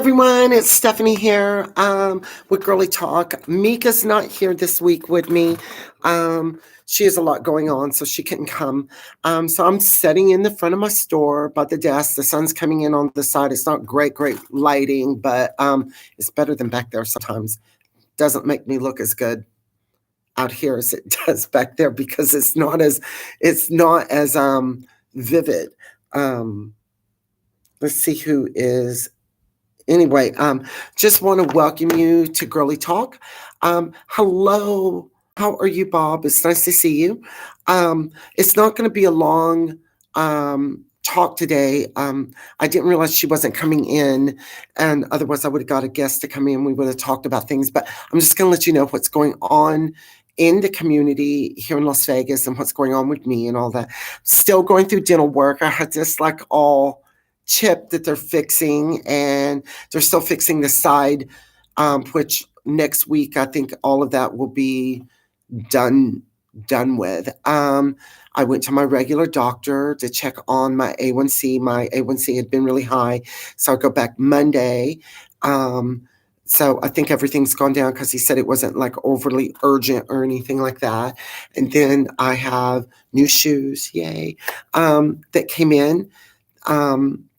everyone, it's Stephanie here with Girlie Talk. Mika's not here this week with me. She has a lot going on, so she couldn't come. So I'm sitting in the front of my store by the desk. The sun's coming in on the side. It's not great lighting, but it's better than back there sometimes. Doesn't make me look as good out here as it does back there because it's not as vivid. Let's see who is. Anyway, just want to welcome you to Girlie Talk. Hello, how are you, Bob? It's nice to see you. It's not going to be a long talk today. I didn't realize she wasn't coming in, and otherwise I would have got a guest to come in. We would have talked about things, but I'm just going to let you know what's going on in the community here in Las Vegas and what's going on with me and all that. Still going through dental work. I had this like all chip that they're fixing, and they're still fixing the side, which next week I think all of that will be done with. I went to my regular doctor to check on my A1C. My A1C had been really high, so I'll go back Monday. So I think everything's gone down because he said it wasn't like overly urgent or anything like that. And then I have new shoes, yay, that came in.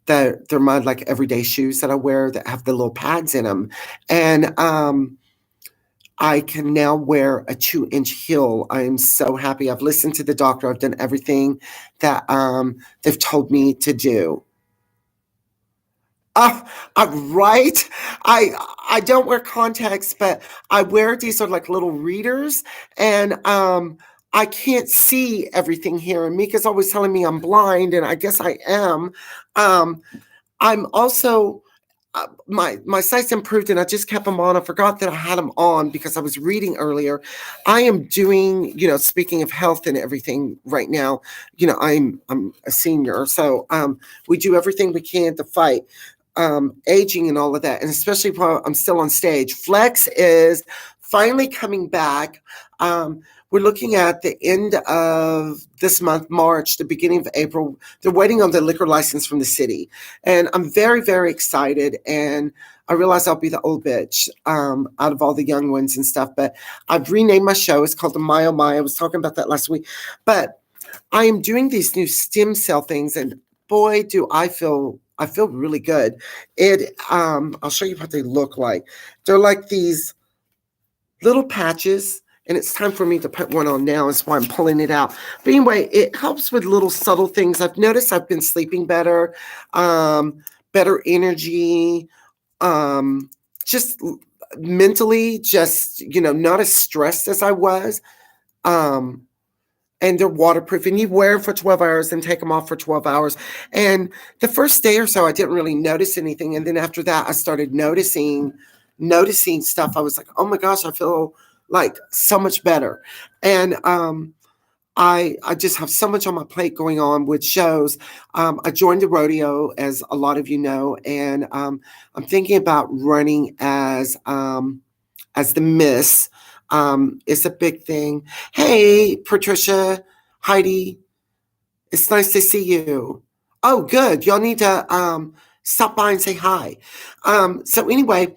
They're my like everyday shoes that I wear that have the little pads in them. And I can now wear a 2-inch heel. I am so happy. I've listened to the doctor. I've done everything that they've told me to do. Right? I don't wear contacts, but I wear these are like little readers, and I can't see everything here. And Mika's always telling me I'm blind, and I guess I am. I'm also my sight's improved, and I just kept them on. I forgot that I had them on because I was reading earlier. I am doing, speaking of health and everything right now. I'm a senior, so we do everything we can to fight aging and all of that, and especially while I'm still on stage. Flex is finally coming back. We're looking at the end of this month, March, the beginning of April. They're waiting on the liquor license from the city. And I'm very, very excited. And I realize I'll be the old bitch out of all the young ones and stuff. But I've renamed my show. It's called the My Oh My. I was talking about that last week. But I am doing these new stem cell things. And boy, do I feel really good. I'll show you what they look like. They're like these little patches, and it's time for me to put one on now. That's why I'm pulling it out. But anyway, it helps with little subtle things. I've noticed I've been sleeping better, better energy, just mentally, just, not as stressed as I was. And they're waterproof, and you wear them for 12 hours and take them off for 12 hours. And the first day or so, I didn't really notice anything. And then after that, I started noticing stuff. I was like, oh my gosh, I feel like so much better. And I just have so much on my plate going on with shows. I joined the Rodeo, as a lot of you know, and I'm thinking about running as the Miss. It's a big thing. Hey, Patricia, Heidi, it's nice to see you. Oh, good. Y'all need to stop by and say hi. So anyway,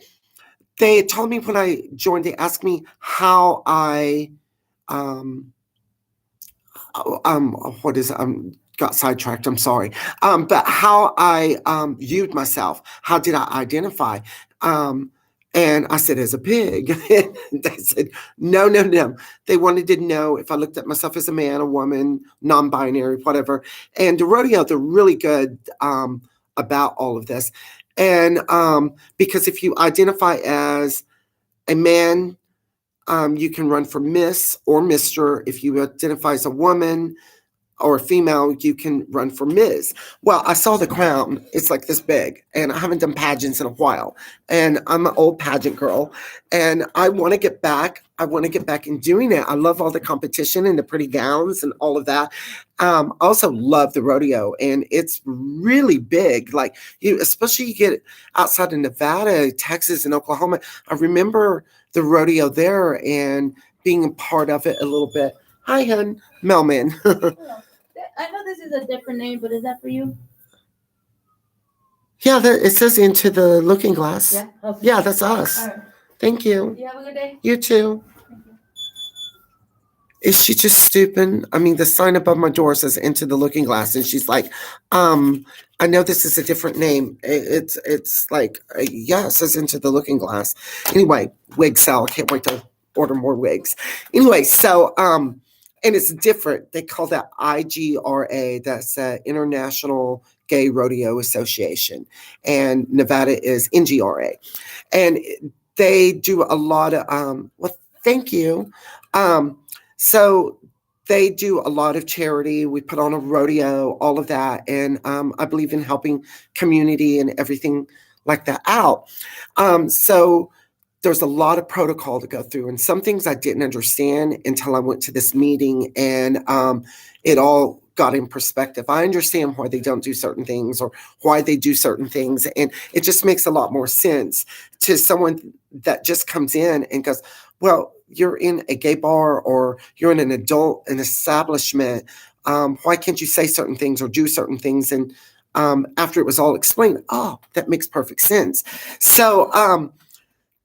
they told me when I joined, they asked me how I, got sidetracked, I'm sorry. But how I viewed myself, how did I identify? And I said, as a pig. They said, no. They wanted to know if I looked at myself as a man, a woman, non-binary, whatever. And the Rodeo, they're really good about all of this. And because if you identify as a man, you can run for Miss or Mr. If you identify as a woman or a female, you can run for Ms. Well, I saw the crown. It's like this big, and I haven't done pageants in a while. And I'm an old pageant girl, and I want to get back. I want to get back in doing it. I love all the competition and the pretty gowns and all of that. I also love the Rodeo, and it's really big. Like especially you get outside of Nevada, Texas, and Oklahoma. I remember the Rodeo there and being a part of it a little bit. Hi, hun, Melman. I know this is a different name, but is that for you? Yeah, it says into the looking glass. Yeah. Okay. Yeah, that's us. All right. Thank you. You have a good day. You too. Thank you. Is she just stupid? I mean, the sign above my door says into the looking glass, and she's like, I know this is a different name. It's like, yeah, it says into the looking glass. Anyway, wig sale. I can't wait to order more wigs. Anyway, so and it's different. They call that IGRA. That's International Gay Rodeo Association, and Nevada is NGRA, and they do a lot of well, thank you. Um, so they do a lot of charity. We put on a rodeo, all of that, and I believe in helping community and everything like that out. So there's a lot of protocol to go through, and some things I didn't understand until I went to this meeting, and it all got in perspective. I understand why they don't do certain things or why they do certain things, and it just makes a lot more sense to someone that just comes in and goes, well, you're in a gay bar or you're in an establishment. Why can't you say certain things or do certain things? And after it was all explained, oh, that makes perfect sense. So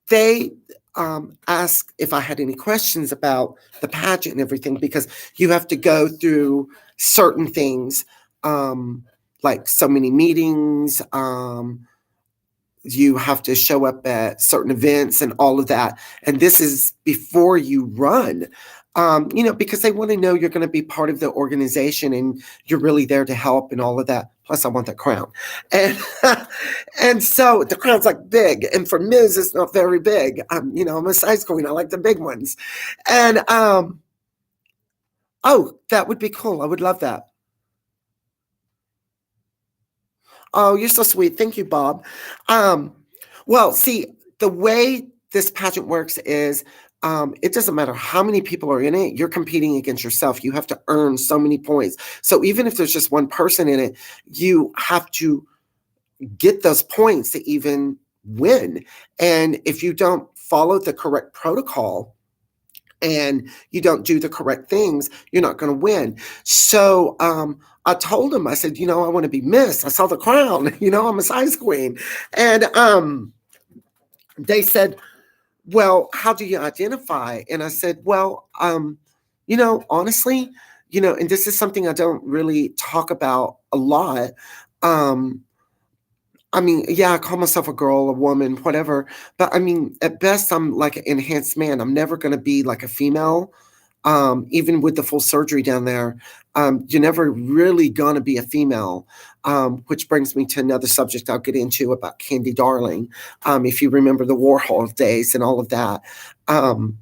they asked if I had any questions about the pageant and everything because you have to go through certain things, like so many meetings. You have to show up at certain events and all of that. And this is before you run, because they want to know you're going to be part of the organization and you're really there to help and all of that. Plus, I want that crown. And and so the crown's like big. And for Ms., it's not very big. I'm a size queen. I like the big ones. And oh, that would be cool. I would love that. Oh, you're so sweet. Thank you, Bob. Um, well, see, the way this pageant works is it doesn't matter how many people are in it, you're competing against yourself. You have to earn so many points. So even if there's just one person in it, you have to get those points to even win. And if you don't follow the correct protocol, and you don't do the correct things, you're not going to win. So I told him, I said, I want to be Miss. I saw the crown, I'm a size queen. And they said, well, how do you identify? And I said, well, honestly, and this is something I don't really talk about a lot. Um, I mean, yeah, I call myself a girl, a woman, whatever. But I mean, at best, I'm like an enhanced man. I'm never going to be like a female. Even with the full surgery down there, you're never really going to be a female. Which brings me to another subject I'll get into about Candy Darling. If you remember the Warhol days and all of that. Um,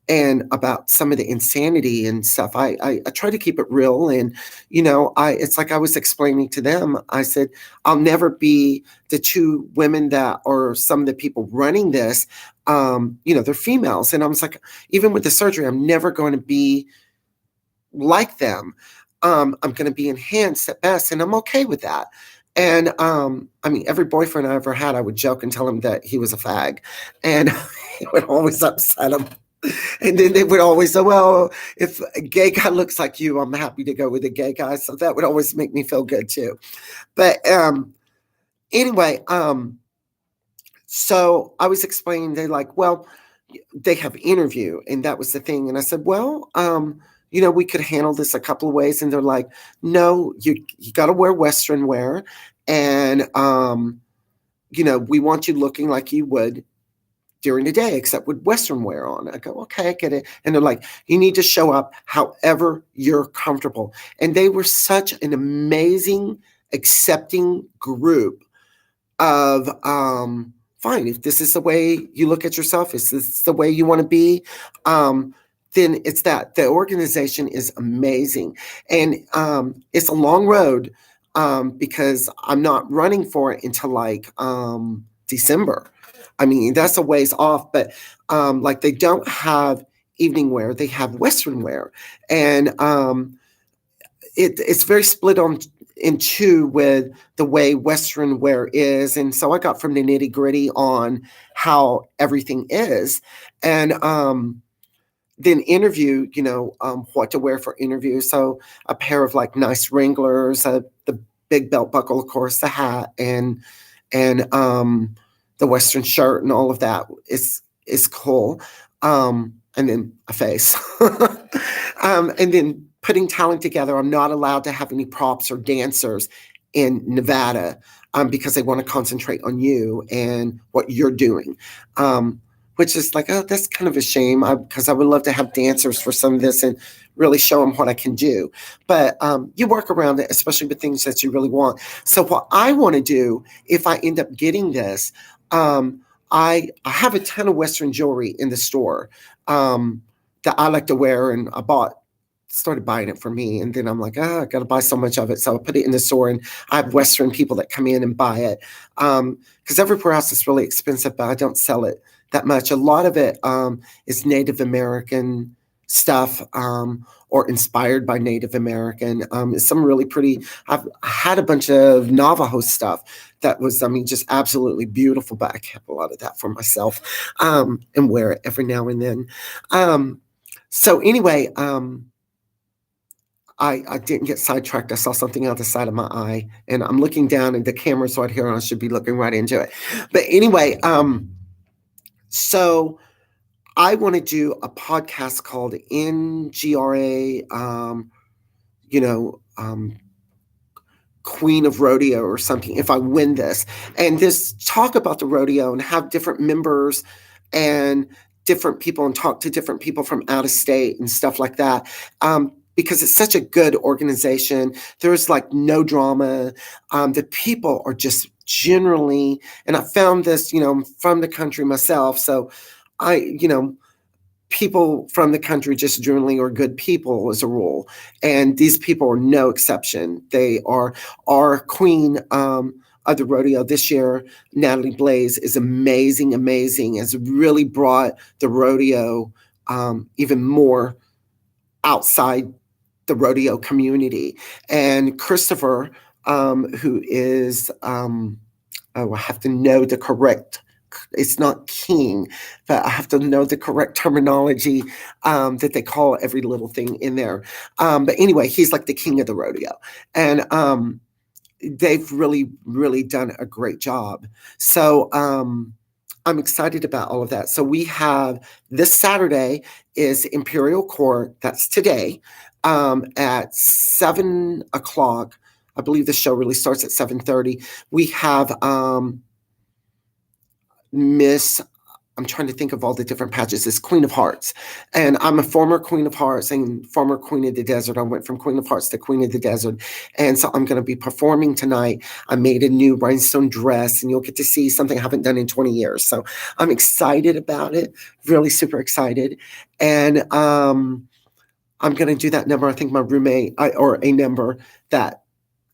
and about some of the insanity and stuff. I try to keep it real, and I it's like I was explaining to them. I said I'll never be the two women that or some of the people running this. They're females, and I was like, even with the surgery, I'm never going to be like them. I'm going to be enhanced at best, and I'm okay with that. And I mean, every boyfriend I ever had, I would joke and tell him that he was a fag, and it would always upset him. And then they would always say, well, if a gay guy looks like you, I'm happy to go with a gay guy. So that would always make me feel good too. But anyway, so I was explaining, they like, well, they have interview. And that was the thing. And I said, well, we could handle this a couple of ways. And they're like, no, you got to wear Western wear. And, we want you looking like you would during the day, except with Western wear on. I go, okay, I get it. And they're like, you need to show up however you're comfortable. And they were such an amazing, accepting group of, fine, if this is the way you look at yourself, is this the way you want to be? Then it's that. The organization is amazing. And it's a long road because I'm not running for it until like December. I mean, that's a ways off, but like they don't have evening wear, they have Western wear. And it's very split on in two with the way Western wear is. And so I got from the nitty gritty on how everything is. And then interview, what to wear for interview. So a pair of like nice Wranglers, the big belt buckle, of course, the hat, and the Western shirt and all of that is cool. And then a face. And then putting talent together. I'm not allowed to have any props or dancers in Nevada because they want to concentrate on you and what you're doing. Which is like, oh, that's kind of a shame because I would love to have dancers for some of this and really show them what I can do. But you work around it, especially with things that you really want. So what I want to do, if I end up getting this, I have a ton of Western jewelry in the store that I like to wear, and started buying it for me, and then I'm like, I gotta buy so much of it, so I put it in the store, and I have Western people that come in and buy it because everywhere else it's really expensive, but I don't sell it that much. A lot of it is Native American stuff or inspired by Native American. Some really pretty. I've had a bunch of Navajo stuff that was, I mean, just absolutely beautiful, but I kept a lot of that for myself and wear it every now and then. So anyway, I didn't get sidetracked. I saw something out the side of my eye, and I'm looking down, and the camera's right here, and I should be looking right into it. But anyway, so I want to do a podcast called NGRA, Queen of Rodeo or something, if I win this, and just talk about the rodeo and have different members and different people and talk to different people from out of state and stuff like that. Because it's such a good organization. There's like no drama. The people are just generally, and I found this, I'm from the country myself. So people from the country just generally are good people as a rule. And these people are no exception. They are our queen of the rodeo this year. Natalie Blaze is amazing, has really brought the rodeo even more outside the rodeo community. And Christopher, who is, I have to know the correct, it's not king, but I have to know the correct terminology that they call every little thing in there. But anyway, he's like the king of the rodeo. And they've really, really done a great job. So I'm excited about all of that. So we have this Saturday is Imperial Court. That's today at 7:00. I believe the show really starts at 7:30. We have I'm trying to think of all the different pageants. It's Queen of Hearts. And I'm a former Queen of Hearts and former Queen of the Desert. I went from Queen of Hearts to Queen of the Desert. And so I'm going to be performing tonight. I made a new rhinestone dress, and you'll get to see something I haven't done in 20 years. So I'm excited about it, really super excited. And I'm going to do that number. I think my roommate, or a number that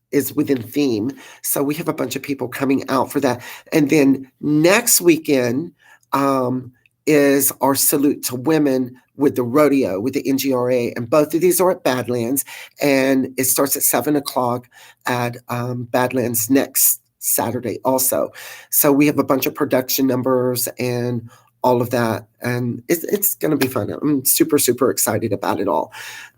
is within theme. So we have a bunch of people coming out for that. And then next weekend, is our Salute to Women with the rodeo, with the NGRA. And both of these are at Badlands. And it starts at 7:00 at Badlands next Saturday also. So we have a bunch of production numbers and all of that. And it's going to be fun. I'm super, super excited about it all.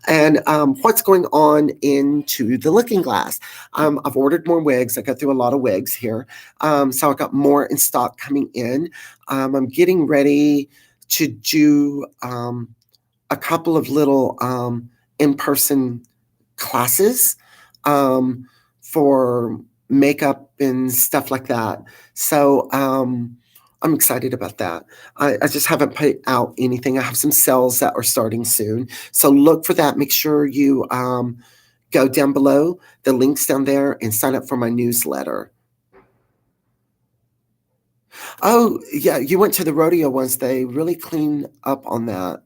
And what's going on into the Looking Glass? I've ordered more wigs. I got through a lot of wigs here. So I got more in stock coming in. I'm getting ready to do a couple of little in-person classes for makeup and stuff like that. So I'm excited about that. I just haven't put out anything. I have some sales that are starting soon. So look for that. Make sure you go down below, the link's down there, and sign up for my newsletter. Oh, yeah, you went to the rodeo once. They really clean up on that.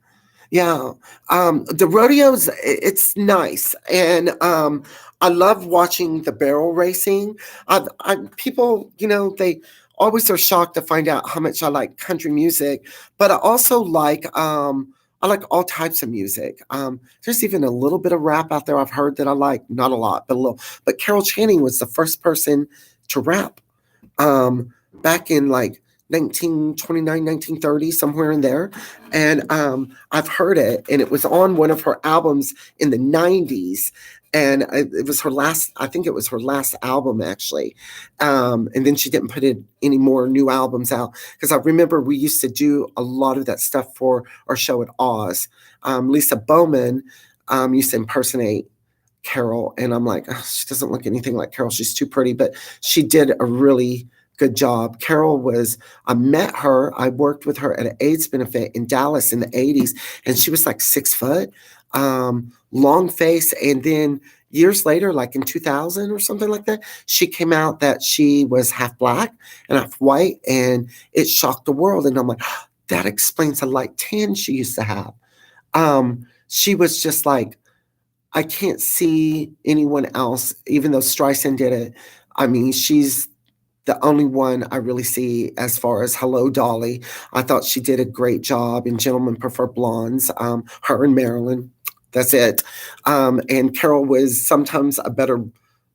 Yeah. The rodeos, it's nice. And I love watching the barrel racing. People, they always are shocked to find out how much I like country music, but I also I like all types of music. There's even a little bit of rap out there I've heard that I like, not a lot, but a little. But Carol Channing was the first person to rap back in like 1929, 1930, somewhere in there. And I've heard it, and it was on one of her albums in the 90s. And it was her last, I think it was her last album, actually. And then she didn't put any more new albums out. Because I remember we used to do a lot of that stuff for our show at Oz. Lisa Bowman used to impersonate Carol, and I'm like, "Oh, she doesn't look anything like Carol. She's too pretty," but she did a really good job. Carol was, I met her, I worked with her at an AIDS benefit in Dallas in the 80s, and she was like 6 foot, long face. And then years later, like in 2000 or something like that, she came out that she was half black and half white, and it shocked the world. And I'm like, that explains the light tan she used to have. She was just like, I can't see anyone else, even though Streisand did it. I mean, she's the only one I really see as far as Hello Dolly. I thought she did a great job in Gentlemen Prefer Blondes, her and Marilyn. That's it. And Carol was sometimes a better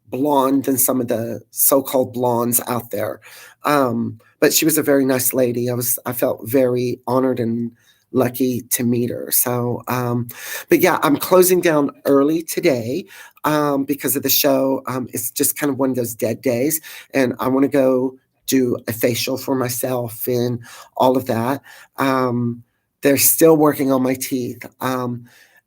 blonde than some of the so-called blondes out there. But she was a very nice lady. I felt very honored and lucky to meet her. So, but yeah, I'm closing down early today because of the show. It's just kind of one of those dead days, and I want to go do a facial for myself and all of that. They're still working on my teeth.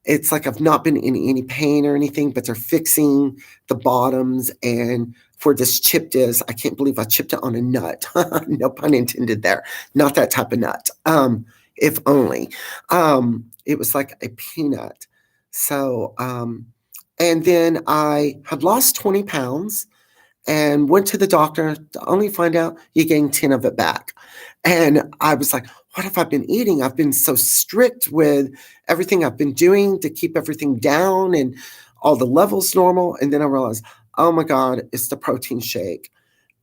It's like I've not been in any pain or anything, but they're fixing the bottoms. And for this chipped is, I can't believe I chipped it on a nut. No pun intended there. Not that type of nut. If only. It was like a peanut. So, and then I had lost 20 pounds and went to the doctor to only find out you gained 10 of it back. And I was like, what have I been eating? I've been so strict with everything I've been doing to keep everything down and all the levels normal. And then I realized, oh my God, it's the protein shake.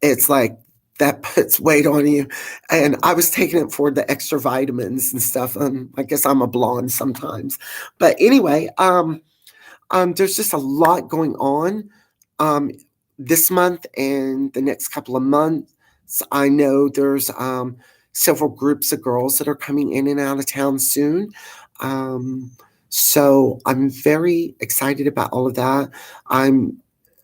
It's like that puts weight on you. And I was taking it for the extra vitamins and stuff. I guess I'm a blonde sometimes. But anyway, there's just a lot going on um, this month and the next couple of months. I know there's several groups of girls that are coming in and out of town soon. Um, so I'm very excited about all of that. I'm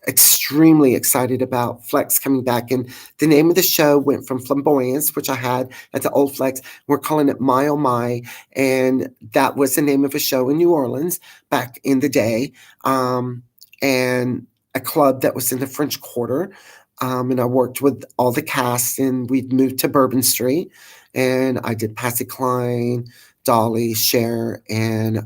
extremely excited about Flex coming back. And the name of the show went from Flamboyance, which I had at the old Flex. We're calling it My Oh My. And that was the name of a show in New Orleans back in the day. And a club that was in the French Quarter. And I worked with all the cast, and we'd moved to Bourbon Street. And I did Patsy Cline, Dolly, Cher, and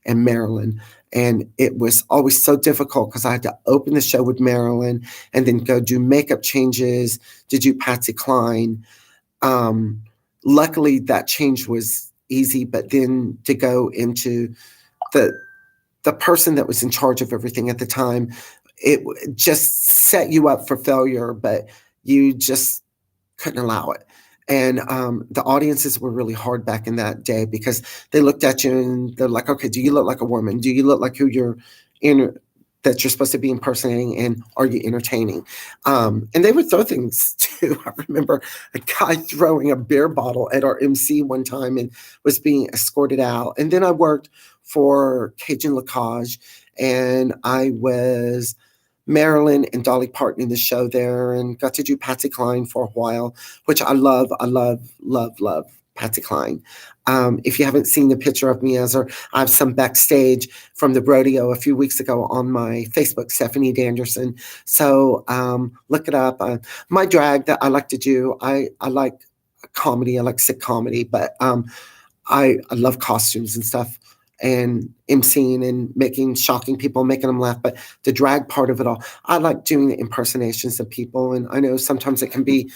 Marilyn. And it was always so difficult because I had to open the show with Marilyn and then go do makeup changes to do Patsy Cline. Luckily, that change was easy, but then to go into the the person that was in charge of everything at the time, it just set you up for failure, but you just couldn't allow it. And the audiences were really hard back in that day because they looked at you and they're like, okay, do you look like a woman? Do you look like who you're in? That you're supposed to be impersonating, and are you entertaining? And they would throw things too. I remember a guy throwing a beer bottle at our MC one time and was being escorted out. And then I worked for Cajun Lacage, and I was Marilyn and Dolly Parton in the show there, and got to do Patsy Cline for a while, which I love. I love, love, love Patsy Cline. If you haven't seen the picture of me as her, I have some backstage from the rodeo a few weeks ago on my Facebook, Stephanie Danderson. So look it up. My drag that I like to do, I like comedy. I like sick comedy, but I love costumes and stuff and emceeing and making shocking people, making them laugh. But the drag part of it all, I like doing the impersonations of people. And I know sometimes it can be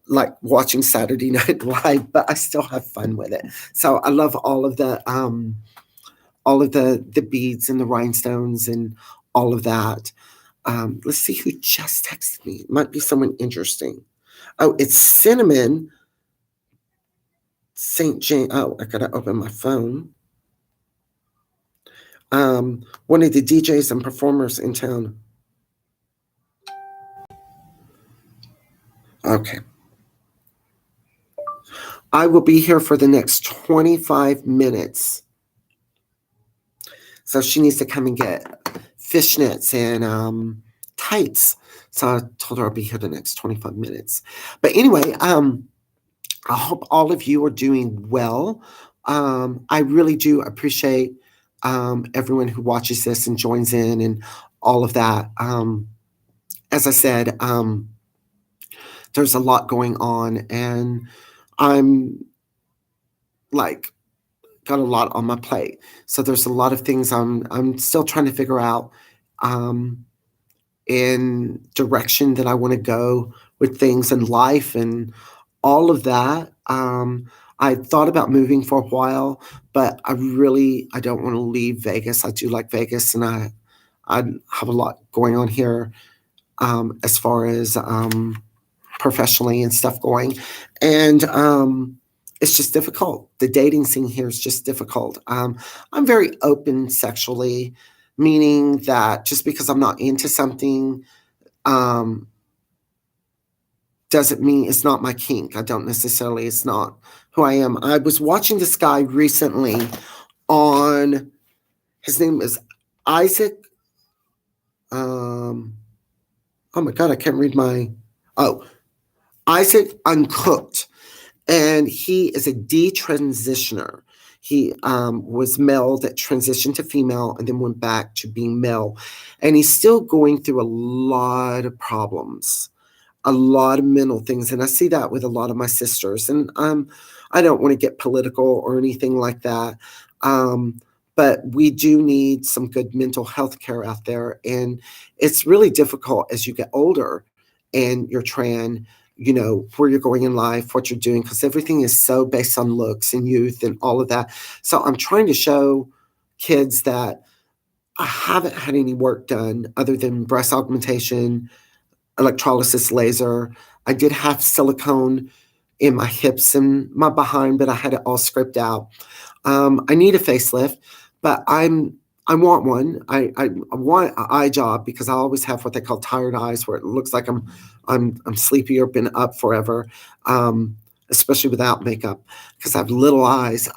like watching Saturday Night Live, but I still have fun with it. So I love all of the beads and the rhinestones and all of that. Let's see who just texted me. It might be someone interesting. Oh, it's Cinnamon St. Jane. Oh, I gotta open my phone. One of the DJs and performers in town. Okay. I will be here for the next 25 minutes. So she needs to come and get fishnets and tights. So I told her I'll be here the next 25 minutes. But anyway, I hope all of you are doing well. I really do appreciate everyone who watches this and joins in and all of that. As I said, there's a lot going on, and I'm like got a lot on my plate. So there's a lot of things I'm still trying to figure out in direction that I want to go with things in life and all of that. I thought about moving for a while, but I don't want to leave Vegas. I do like Vegas, and I have a lot going on here as far as professionally and stuff going, and it's just difficult. The dating scene here is just difficult. I'm very open sexually, meaning that just because I'm not into something um, doesn't mean it's not my kink. I don't necessarily, it's not who I am. I was watching this guy recently on, his name is Isaac. Oh my God, I can't read oh, Isaac Uncooked. And he is a detransitioner. He was male that transitioned to female and then went back to being male. And he's still going through a lot of problems, a lot of mental things. And I see that with a lot of my sisters. And I don't want to get political or anything like that. But we do need some good mental health care out there. And it's really difficult as you get older and you're trans, where you're going in life, what you're doing, because everything is so based on looks and youth and all of that. So I'm trying to show kids that I haven't had any work done other than breast augmentation, electrolysis laser. I did have silicone in my hips and my behind, but I had it all scraped out. I need a facelift, but I want one. I want an eye job because I always have what they call tired eyes, where it looks like I'm sleepy or been up forever, especially without makeup because I have little eyes.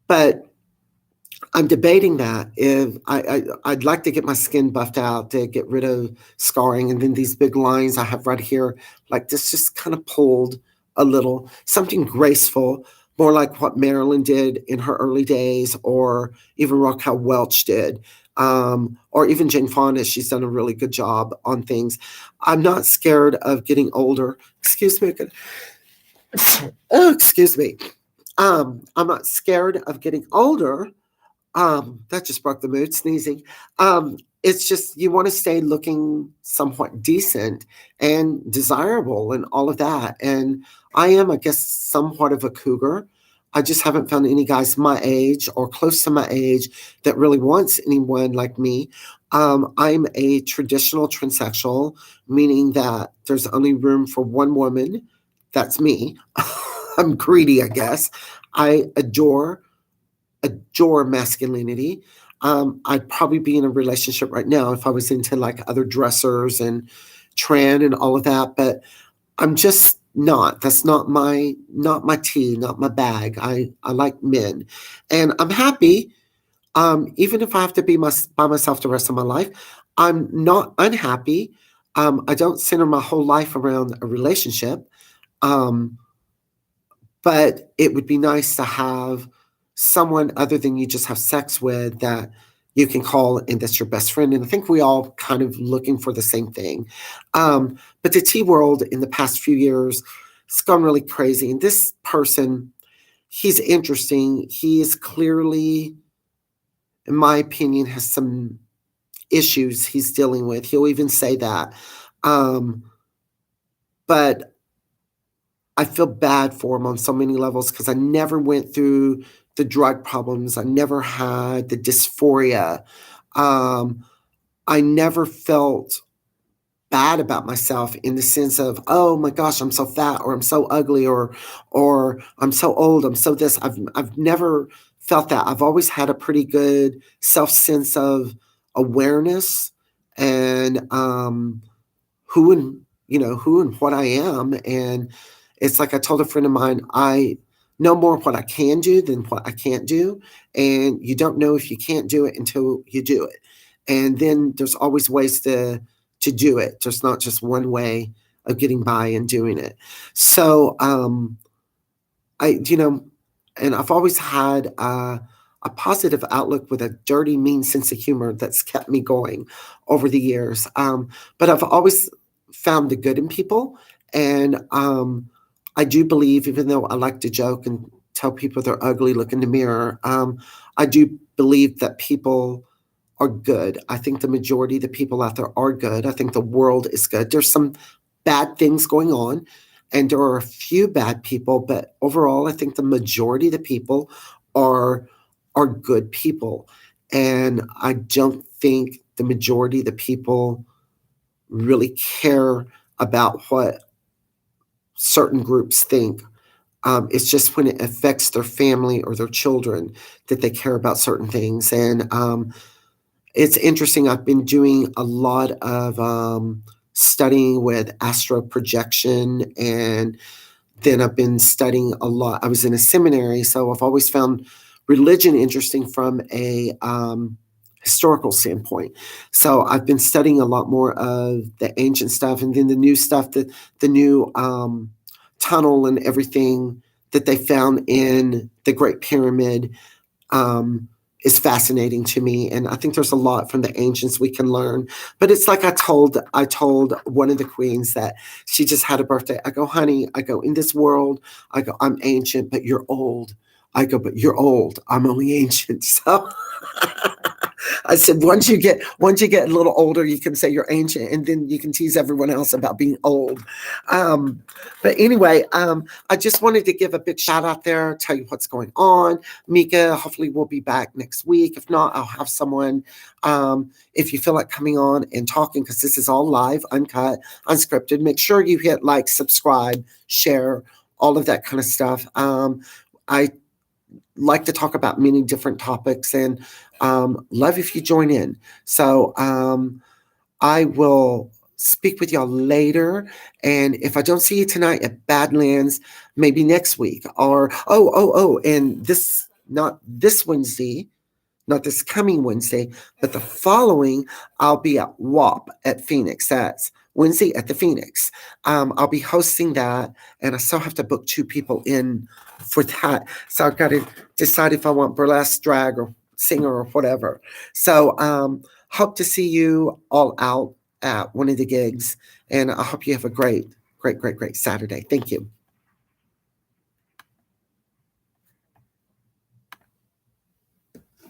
But I'm debating that if I'd like to get my skin buffed out to get rid of scarring, and then these big lines I have right here, like this, just kind of pulled a little, something graceful, more like what Marilyn did in her early days, or even Raquel Welch did, or even Jane Fonda. She's done a really good job on things. I'm not scared of getting older. Excuse me. Oh, excuse me. I'm not scared of getting older. That just broke the mood, sneezing. It's just you want to stay looking somewhat decent and desirable and all of that. And I am, I guess, somewhat of a cougar. I just haven't found any guys my age or close to my age that really wants anyone like me. I'm a traditional transsexual, meaning that there's only room for one woman. That's me. I'm greedy, I guess. I adore masculinity. I'd probably be in a relationship right now if I was into like other dressers and trend and all of that, but I'm just not. That's not my tea, not my bag. I like men, and I'm happy. Even if I have to be by myself the rest of my life, I'm not unhappy. I don't center my whole life around a relationship. Um, but it would be nice to have someone other than you just have sex with that you can call and that's your best friend. And I think we all kind of looking for the same thing. But the T world in the past few years, it's gone really crazy. And this person, he's interesting. He is clearly, in my opinion, has some issues he's dealing with. He'll even say that. But I feel bad for him on so many levels because I never went through the drug problems. I never had the dysphoria. Um, I never felt bad about myself in the sense of, oh my gosh, I'm so fat, or I'm so ugly, or I'm so old, I'm so this. I've never felt that. I've always had a pretty good self sense of awareness and who and what I am, and it's like I told a friend of mine, I know more what I can do than what I can't do. And you don't know if you can't do it until you do it. And then there's always ways to do it. There's not just one way of getting by and doing it. So I, and I've always had a positive outlook with a dirty, mean sense of humor that's kept me going over the years. But I've always found the good in people. And I do believe, even though I like to joke and tell people they're ugly, look in the mirror, I do believe that people are good. I think the majority of the people out there are good. I think the world is good. There's some bad things going on, and there are a few bad people, but overall, I think the majority of the people are are good people. And I don't think the majority of the people really care about what certain groups think. It's just when it affects their family or their children that they care about certain things. And it's interesting. I've been doing a lot of studying with astral projection, and then I've been studying a lot. I was in a seminary, so I've always found religion interesting from a historical standpoint. So I've been studying a lot more of the ancient stuff, and then the new stuff, the new tunnel and everything that they found in the Great Pyramid um, is fascinating to me, and I think there's a lot from the ancients we can learn. But it's like I told one of the queens that she just had a birthday. I go, honey, I go, in this world, I go, I'm ancient, but you're old. I go, but you're old. I'm only ancient. So I said, once you get a little older, you can say you're ancient, and then you can tease everyone else about being old. Um, but anyway, I just wanted to give a big shout out there, tell you what's going on. Mika, hopefully, we'll be back next week. If not, I'll have someone. If you feel like coming on and talking, because this is all live, uncut, unscripted, make sure you hit like, subscribe, share, all of that kind of stuff. I like to talk about many different topics, and love if you join in. So I will speak with y'all later. And if I don't see you tonight at Badlands, maybe next week. Or and this, not this Wednesday, not this coming Wednesday, but the following, I'll be at WAP at Phoenix. That's Wednesday at the Phoenix. I'll be hosting that, and I still have to book 2 people in for that. So I've got to decide if I want burlesque, drag, or singer, or whatever. So hope to see you all out at one of the gigs, and I hope you have a great, great, great, great Saturday. Thank you.